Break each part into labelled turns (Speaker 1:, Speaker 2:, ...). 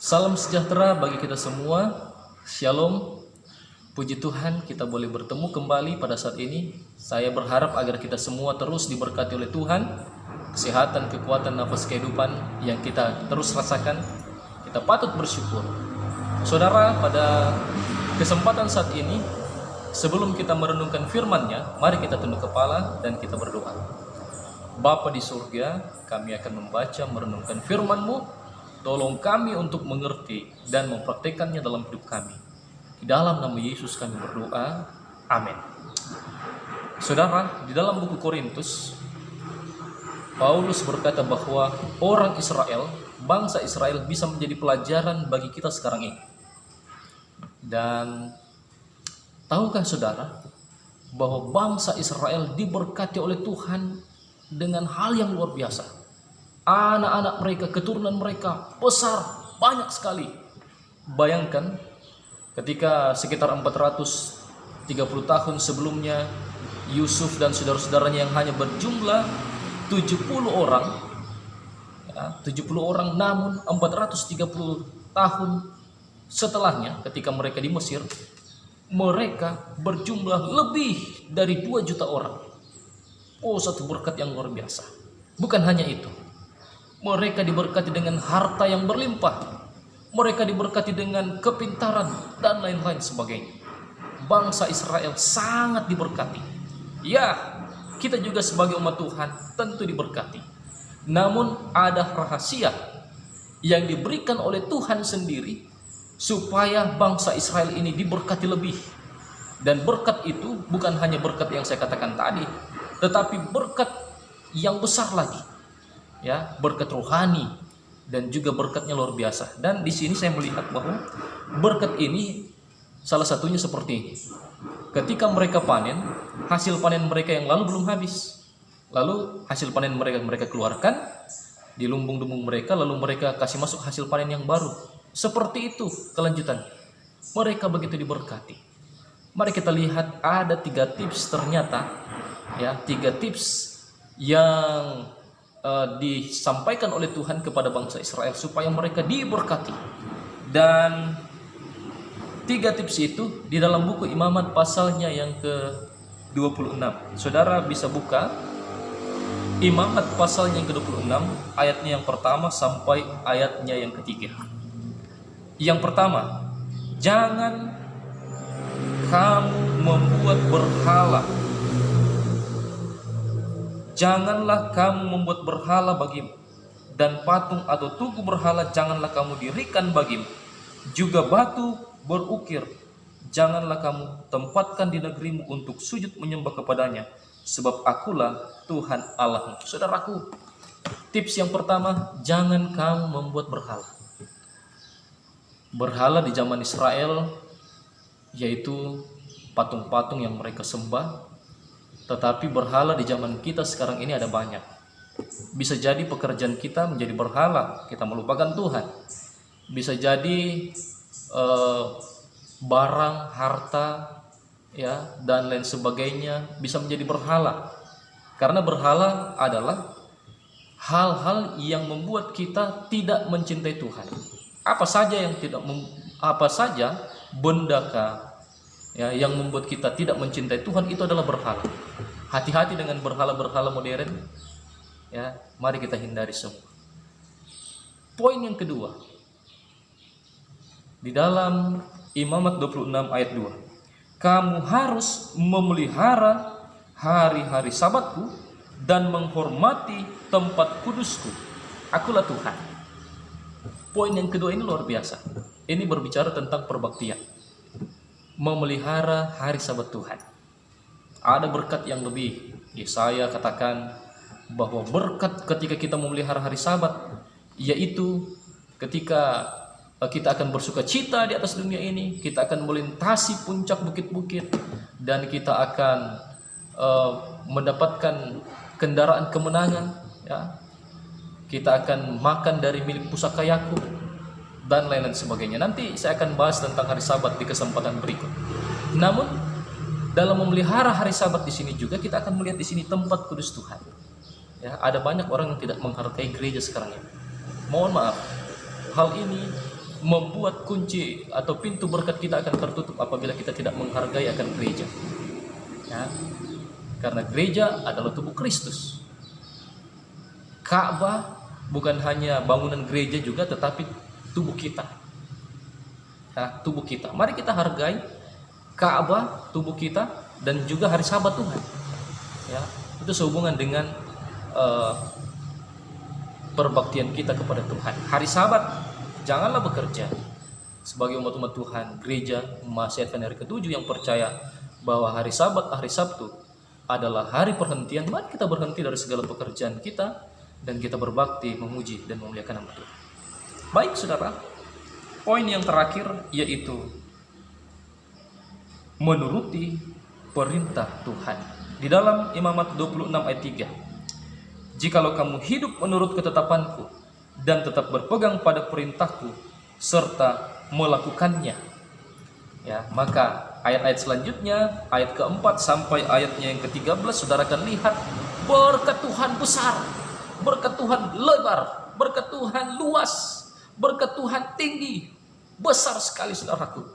Speaker 1: Salam sejahtera bagi kita semua. Shalom. Puji Tuhan kita boleh bertemu kembali pada saat ini. Saya berharap agar kita semua terus diberkati oleh Tuhan. Kesehatan, kekuatan, nafas kehidupan yang kita terus rasakan. Kita patut bersyukur. Saudara, pada kesempatan saat ini, sebelum kita merenungkan firman-Nya, mari kita tunduk kepala dan kita berdoa. Bapa di surga, kami akan membaca merenungkan firman-Mu. Tolong kami untuk mengerti dan mempraktekannya dalam hidup kami. Di dalam nama Yesus kami berdoa. Amin. Saudara, di dalam buku Korintus, Paulus berkata bahwa orang Israel, bangsa Israel bisa menjadi pelajaran bagi kita sekarang ini. Dan tahukah saudara bahwa bangsa Israel diberkati oleh Tuhan dengan hal yang luar biasa. Anak-anak mereka, keturunan mereka besar, banyak sekali. Bayangkan ketika sekitar 430 tahun sebelumnya, Yusuf dan saudara-saudaranya yang hanya berjumlah 70 orang, 70 orang, namun 430 tahun setelahnya ketika mereka di Mesir, mereka berjumlah lebih dari 2 juta orang. Oh, satu berkat yang luar biasa. Bukan hanya itu, mereka diberkati dengan harta yang berlimpah. Mereka diberkati dengan kepintaran dan lain-lain sebagainya. Bangsa Israel sangat diberkati. Ya, kita juga sebagai umat Tuhan tentu diberkati. Namun ada rahasia yang diberikan oleh Tuhan sendiri supaya bangsa Israel ini diberkati lebih. Dan berkat itu bukan hanya berkat yang saya katakan tadi, tetapi berkat yang besar lagi. Ya, berkat rohani dan juga berkatnya luar biasa. Dan di sini saya melihat bahwa berkat ini salah satunya seperti ini. Ketika mereka panen, hasil panen mereka yang lalu belum habis. Lalu hasil panen mereka keluarkan di lumbung-lumbung mereka, lalu mereka kasih masuk hasil panen yang baru. Seperti itu kelanjutan. Mereka begitu diberkati. Mari kita lihat ada 3 tips ternyata, ya, 3 tips yang disampaikan oleh Tuhan kepada bangsa Israel supaya mereka diberkati. Dan 3 tips itu di dalam buku Imamat pasalnya yang ke-26. Saudara bisa buka Imamat pasalnya yang ke-26, ayatnya yang pertama sampai ayatnya yang ketiga. Yang pertama, jangan kamu membuat berhala. Janganlah kamu membuat berhala bagimu, dan patung atau tugu berhala janganlah kamu dirikan bagimu. Juga batu berukir janganlah kamu tempatkan di negerimu untuk sujud menyembah kepadanya, sebab akulah Tuhan Allahmu. Saudaraku, tips yang pertama, jangan kamu membuat berhala. Berhala di zaman Israel yaitu patung-patung yang mereka sembah. Tetapi berhala di zaman kita sekarang ini ada banyak. Bisa jadi pekerjaan kita menjadi berhala, kita melupakan Tuhan. Bisa jadi barang, harta, ya, dan lain sebagainya bisa menjadi berhala. Karena berhala adalah hal-hal yang membuat kita tidak mencintai Tuhan. Apa saja bendakah, ya, yang membuat kita tidak mencintai Tuhan, itu adalah berhala. Hati-hati dengan berhala-berhala modern. Ya, mari kita hindari semua. Poin yang kedua, di dalam Imamat 26 ayat 2. Kamu harus memelihara hari-hari Sabatku dan menghormati tempat kudusku. Akulah Tuhan. Poin yang kedua ini luar biasa. Ini berbicara tentang perbaktian. Memelihara hari Sabat Tuhan. Ada berkat yang lebih. Yesaya katakan bahwa berkat ketika kita memelihara hari Sabat, yaitu ketika kita akan bersuka cita di atas dunia ini, kita akan melintasi puncak bukit-bukit, dan kita akan mendapatkan kendaraan kemenangan, ya. Kita akan makan dari milik pusaka Yakub dan lain-lain sebagainya. Nanti saya akan bahas tentang hari Sabat di kesempatan berikut. Namun dalam memelihara hari Sabat di sini juga kita akan melihat di sini tempat kudus Tuhan. Ya, ada banyak orang yang tidak menghargai gereja sekarang ini. Mohon maaf, hal ini membuat kunci atau pintu berkat kita akan tertutup apabila kita tidak menghargai akan gereja. Ya. Karena gereja adalah tubuh Kristus. Ka'bah bukan hanya bangunan gereja juga, tetapi tubuh kita. Ya, tubuh kita. Mari kita hargai Ka'bah, tubuh kita, dan juga hari Sabat Tuhan. Ya, itu sehubungan dengan perbaktian kita kepada Tuhan. Hari Sabat janganlah bekerja. Sebagai umat-umat Tuhan, gereja memasyatkan hari ke-7 yang percaya bahwa hari Sabat, hari Sabtu adalah hari perhentian. Mari kita berhenti dari segala pekerjaan kita dan kita berbakti, memuji dan memuliakan nama Tuhan. Baik saudara, poin yang terakhir yaitu menuruti perintah Tuhan. Di dalam Imamat 26 ayat 3, jikalau kamu hidup menurut ketetapanku dan tetap berpegang pada perintahku serta melakukannya, ya, maka ayat-ayat selanjutnya, ayat keempat sampai ayatnya yang ke-13, saudara akan lihat berkat Tuhan besar, berkat Tuhan lebar, berkat Tuhan luas, berkat Tuhan tinggi, besar sekali saudaraku,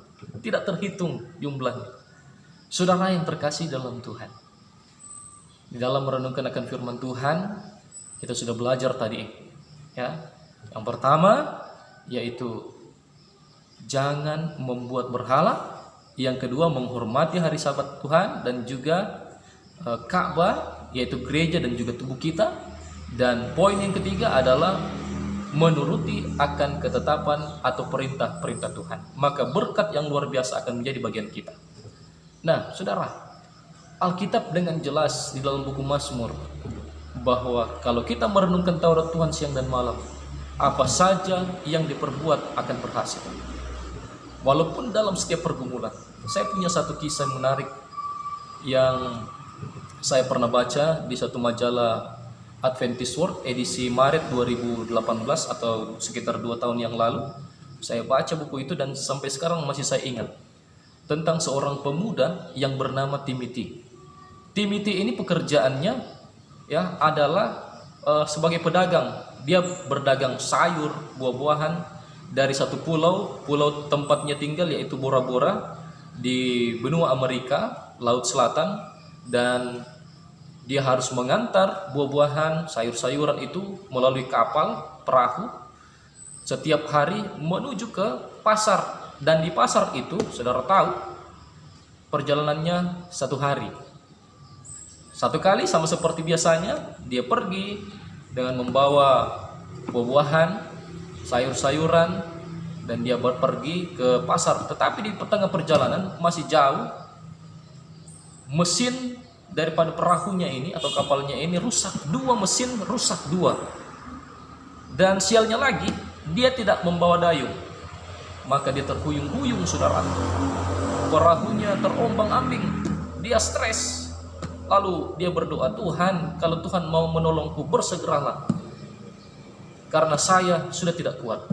Speaker 1: tidak terhitung jumlahnya. Saudara yang terkasih dalam Tuhan, di dalam merenungkan akan firman Tuhan, kita sudah belajar tadi, ya. Yang pertama yaitu jangan membuat berhala. Yang kedua, menghormati hari Sabat Tuhan dan juga Ka'bah, yaitu gereja dan juga tubuh kita. Dan poin yang ketiga adalah menuruti akan ketetapan atau perintah-perintah Tuhan. Maka berkat yang luar biasa akan menjadi bagian kita. Nah, saudara, Alkitab dengan jelas di dalam buku Mazmur bahwa kalau kita merenungkan Taurat Tuhan siang dan malam, apa saja yang diperbuat akan berhasil. Walaupun dalam setiap pergumulan. Saya punya satu kisah menarik yang saya pernah baca di satu majalah Adventist World edisi Maret 2018 atau sekitar 2 tahun yang lalu. Saya baca buku itu dan sampai sekarang masih saya ingat tentang seorang pemuda yang bernama Timothy. Timothy ini pekerjaannya ya adalah sebagai pedagang. Dia berdagang sayur, buah-buahan dari satu pulau tempatnya tinggal yaitu Bora Bora di benua Amerika, Laut Selatan, dan dia harus mengantar buah-buahan, sayur-sayuran itu melalui kapal, perahu setiap hari menuju ke pasar. Dan di pasar itu, saudara tahu, perjalanannya 1 hari. 1 kali sama seperti biasanya, dia pergi dengan membawa buah-buahan, sayur-sayuran, dan dia pergi ke pasar. Tetapi di tengah perjalanan masih jauh, mesin daripada perahunya ini atau kapalnya ini rusak. 2 mesin rusak 2. Dan sialnya lagi, dia tidak membawa dayung. Maka dia terhuyung-huyung saudara. Perahunya terombang-ambing. Dia stres. Lalu dia berdoa, Tuhan, kalau Tuhan mau menolongku, bersegeralah. Karena saya sudah tidak kuat.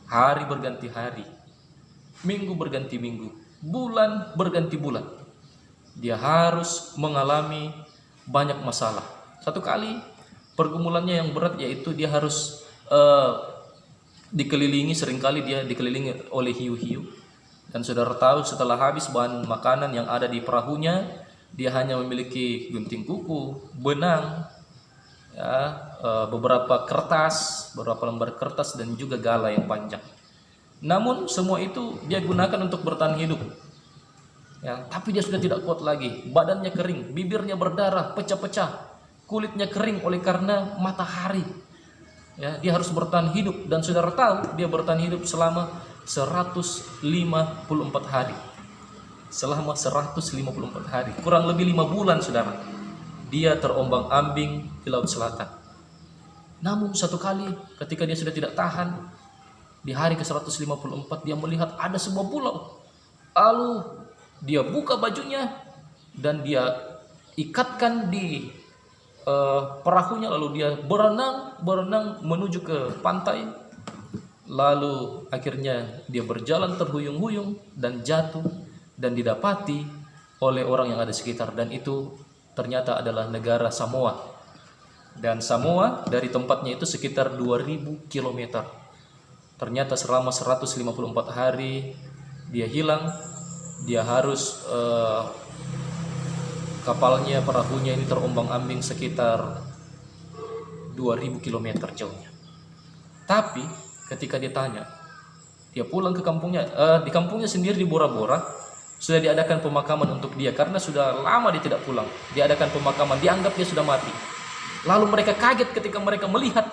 Speaker 1: Hari berganti hari, minggu berganti minggu, bulan berganti bulan. Dia harus mengalami banyak masalah. Satu kali pergumulannya yang berat yaitu dia harus seringkali dia dikelilingi oleh hiu-hiu. Dan saudara tahu setelah habis bahan makanan yang ada di perahunya, dia hanya memiliki gunting kuku, benang, ya, beberapa kertas, beberapa lembar kertas dan juga gala yang panjang. Namun semua itu dia gunakan untuk bertahan hidup. Ya, tapi dia sudah tidak kuat lagi, badannya kering, bibirnya berdarah, pecah-pecah, kulitnya kering oleh karena matahari. Ya, dia harus bertahan hidup dan saudara tahu dia bertahan hidup selama 154 hari. Selama 154 hari, kurang lebih 5 bulan saudara. Dia terombang-ambing di Laut Selatan. Namun satu kali ketika dia sudah tidak tahan, di hari ke-154 dia melihat ada sebuah pulau. Lalu dia buka bajunya dan dia ikatkan di perahunya, lalu dia berenang menuju ke pantai. Lalu akhirnya dia berjalan terhuyung-huyung dan jatuh dan didapati oleh orang yang ada sekitar, dan itu ternyata adalah negara Samoa. Dan Samoa dari tempatnya itu sekitar 2000 km. Ternyata selama 154 hari dia hilang. Dia harus kapalnya, perahunya ini terombang-ambing sekitar 2000 km jauhnya. Tapi ketika ditanya, dia pulang ke kampungnya, di kampungnya sendiri di Bora-Bora sudah diadakan pemakaman untuk dia karena sudah lama dia tidak pulang. Diadakan pemakaman, dianggap dia sudah mati. Lalu mereka kaget ketika mereka melihat,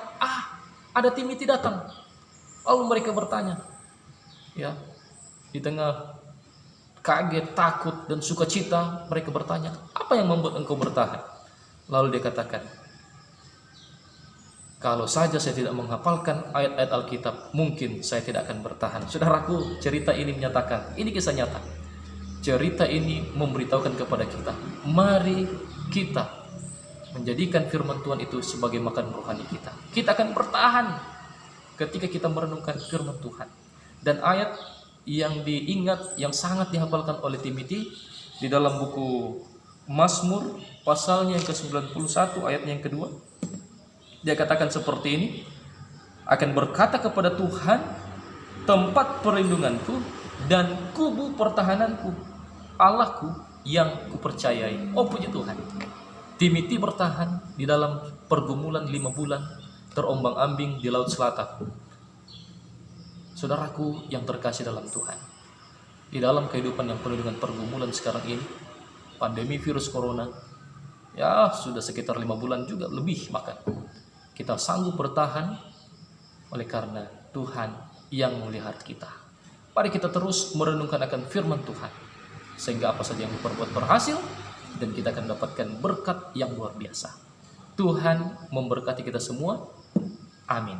Speaker 1: ada Timothy datang. Lalu mereka bertanya, ya, di tengah kaget, takut, dan sukacita, mereka bertanya, apa yang membuat engkau bertahan? Lalu dia katakan, kalau saja saya tidak menghafalkan ayat-ayat Alkitab, mungkin saya tidak akan bertahan. Saudaraku, cerita ini menyatakan, ini kisah nyata. Cerita ini memberitahukan kepada kita, mari kita menjadikan firman Tuhan itu sebagai makan rohani kita. Kita akan bertahan ketika kita merenungkan firman Tuhan. Dan ayat yang diingat, yang sangat dihafalkan oleh Timothy di dalam buku Mazmur pasalnya yang ke-91 ayatnya yang kedua, dia katakan seperti ini, akan berkata kepada Tuhan, tempat perlindunganku dan kubu pertahananku, Allahku yang kupercayai. Oh puji Tuhan, Timothy bertahan di dalam pergumulan 5 bulan, terombang-ambing di Laut Selatan. Saudaraku yang terkasih dalam Tuhan, di dalam kehidupan yang penuh dengan pergumulan sekarang ini, pandemi virus corona, ya sudah sekitar 5 bulan juga lebih, maka kita sanggup bertahan oleh karena Tuhan yang melihara kita. Mari kita terus merenungkan akan firman Tuhan, sehingga apa saja yang diperbuat berhasil, dan kita akan dapatkan berkat yang luar biasa. Tuhan memberkati kita semua. Amin.